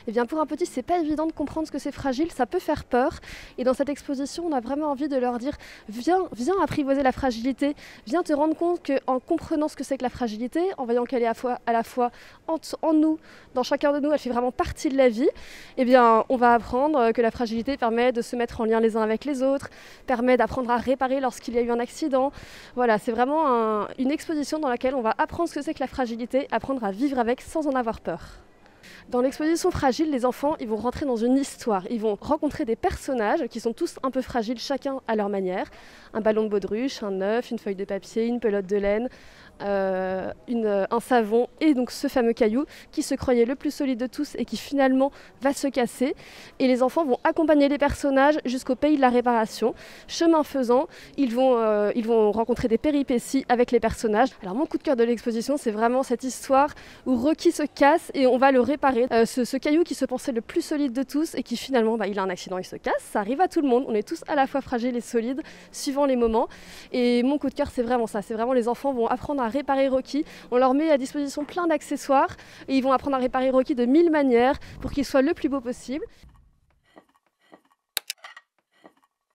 Et bien pour un petit, c'est pas évident de comprendre ce que c'est fragile, ça peut faire peur. Et dans cette exposition, on a vraiment envie de leur dire viens apprivoiser la fragilité, viens te rendre compte qu'en comprenant ce que c'est que la fragilité, en voyant qu'elle est à la fois en nous, dans chacun de nous, elle fait vraiment partie de la vie, eh bien on va apprendre que la fragilité permet de se mettre en lien les uns avec les autres, permet d'apprendre à réparer lorsqu'il y a eu un accident. Voilà, c'est vraiment une exposition dans laquelle on va apprendre ce que c'est que la fragilité, apprendre à vivre avec sans en avoir peur. Dans l'exposition Fragile, les enfants ils vont rentrer dans une histoire. Ils vont rencontrer des personnages qui sont tous un peu fragiles, chacun à leur manière. Un ballon de baudruche, un œuf, une feuille de papier, une pelote de laine, un savon et donc ce fameux caillou qui se croyait le plus solide de tous et qui finalement va se casser. Et les enfants vont accompagner les personnages jusqu'au pays de la réparation. Chemin faisant, ils vont rencontrer des péripéties avec les personnages. Alors mon coup de cœur de l'exposition, c'est vraiment cette histoire où Rocky se casse et on va le réparer. Ce caillou qui se pensait le plus solide de tous et qui finalement il a un accident, il se casse. Ça arrive à tout le monde, on est tous à la fois fragiles et solides suivant les moments. Et mon coup de cœur, c'est vraiment ça, c'est vraiment les enfants vont apprendre à réparer Rocky. On leur met à disposition plein d'accessoires et ils vont apprendre à réparer Rocky de 1000 manières pour qu'il soit le plus beau possible.